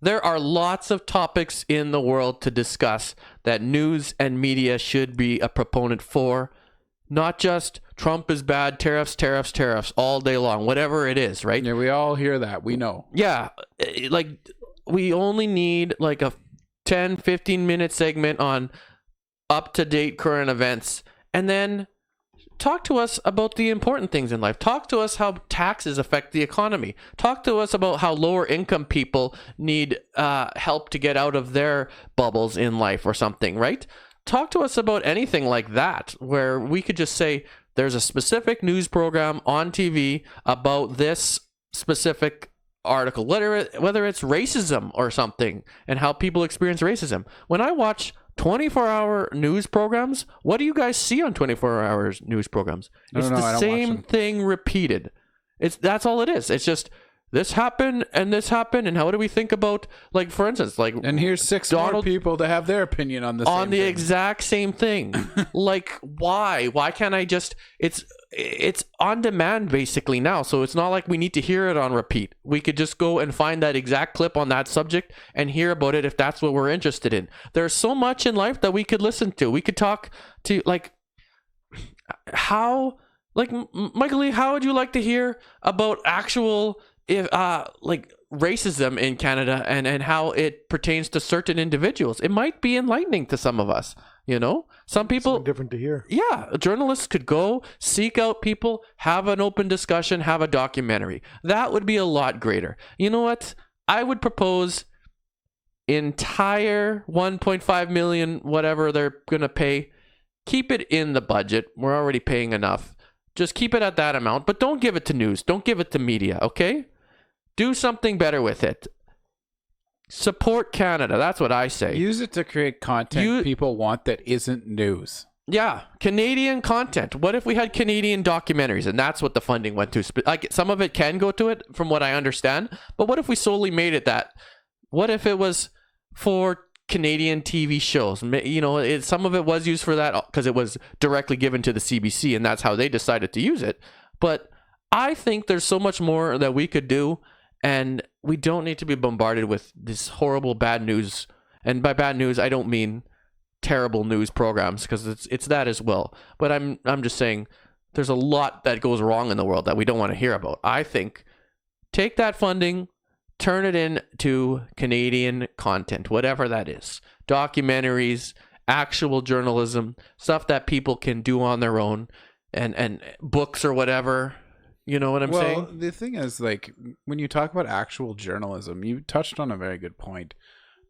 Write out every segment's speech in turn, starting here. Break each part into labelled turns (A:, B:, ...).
A: There are lots of topics in the world to discuss that news and media should be a proponent for. Not just Trump is bad, tariffs, tariffs, tariffs all day long, whatever it is, right?
B: Yeah, we all hear that. We know.
A: Yeah, like we only need like a 10, 15-minute segment on up-to-date current events, and then talk to us about the important things in life. Talk to us how taxes affect the economy. Talk to us about how lower income people need help to get out of their bubbles in life or something, right? Talk to us about anything like that, where we could just say there's a specific news program on TV about this specific article, whether it's racism or something, and how people experience racism. When I watch 24-hour news programs, what do you guys see on 24-hour news programs? It's the same thing repeated. That's all it is. It's just this happened and how do we think about, like, for instance, like,
B: and here's six more people to have their opinion on the
A: exact same thing. Like, why can't I just, it's on demand basically now, so it's not like we need to hear it on repeat. We could just go and find that exact clip on that subject and hear about it if that's what we're interested in. There's so much in life that we could listen to. We could talk to, like, how, like, Michael Lee, how would you like to hear about actual like racism in Canada and how it pertains to certain individuals? It might be enlightening to some of us, you know. Some people,
C: something different to hear.
A: Yeah, journalists could go seek out people, have an open discussion, have a documentary. That would be a lot greater. You know what? I would propose entire 1.5 million, whatever they're gonna pay, keep it in the budget. We're already paying enough. Just keep it at that amount, but don't give it to news. Don't give it to media, okay? Do something better with it. Support Canada. That's what I say.
B: Use it to create content people want that isn't news.
A: Yeah, Canadian content. What if we had Canadian documentaries, and that's what the funding went to? Like, some of it can go to it, from what I understand. But what if we solely made it that? What if it was for Canadian TV shows? You know, some of it was used for that because it was directly given to the CBC, and that's how they decided to use it. But I think there's so much more that we could do. And we don't need to be bombarded with this horrible bad news. And by bad news, I don't mean terrible news programs, because it's that as well. But I'm just saying there's a lot that goes wrong in the world that we don't want to hear about. I think take that funding, turn it into Canadian content, whatever that is. Documentaries, actual journalism, stuff that people can do on their own, and books or whatever. You know what I'm saying?
B: Well, the thing is, like, when you talk about actual journalism, you touched on a very good point.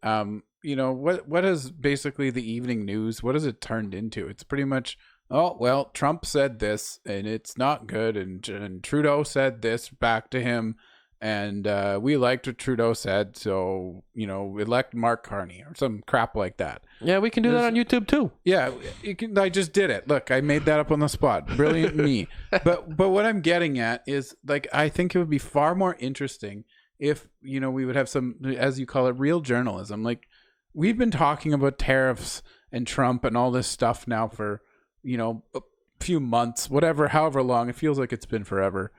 B: You know, what is basically the evening news? What has it turned into? It's pretty much, oh, well, Trump said this, and it's not good, and Trudeau said this back to him, and we liked what Trudeau said, so, you know, elect Mark Carney or some crap like that.
A: Yeah, we can do that on YouTube too.
B: Yeah, I just did it. Look, I made that up on the spot. Brilliant me. But what I'm getting at is, like, I think it would be far more interesting if, you know, we would have some, as you call it, real journalism. Like, we've been talking about tariffs and Trump and all this stuff now for, you know, a few months, whatever, however long. It feels like it's been forever.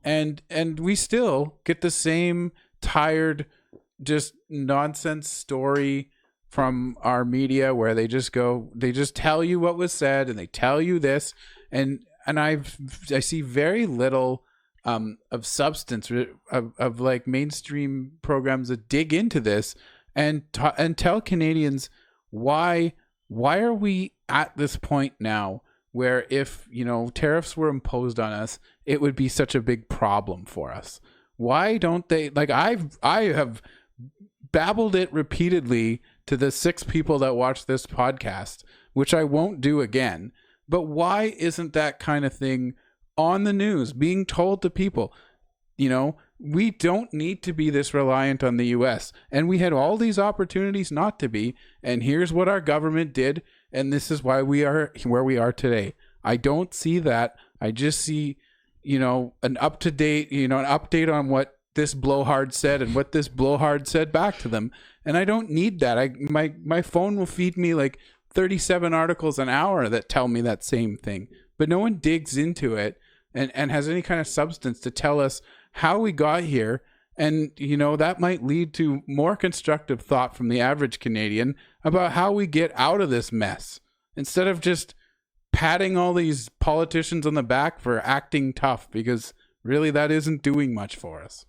B: And we still get the same tired, just nonsense story from our media, where they just tell you what was said, and they tell you this, and I see very little of substance of like mainstream programs that dig into this and tell Canadians why are we at this point now where, if, you know, tariffs were imposed on us, it would be such a big problem for us. Why don't they, like, I have babbled it repeatedly to the 6 people that watch this podcast, which I won't do again. But why isn't that kind of thing on the news, being told to people? You know, we don't need to be this reliant on the US, and we had all these opportunities not to be, and here's what our government did, and this is why we are where we are today. I don't see that. I just see, you know, an update on what this blowhard said and what this blowhard said back to them. And I don't need that. My phone will feed me like 37 articles an hour that tell me that same thing, but no one digs into it and has any kind of substance to tell us how we got here And, you know, that might lead to more constructive thought from the average Canadian about how we get out of this mess instead of just patting all these politicians on the back for acting tough, because really that isn't doing much for us.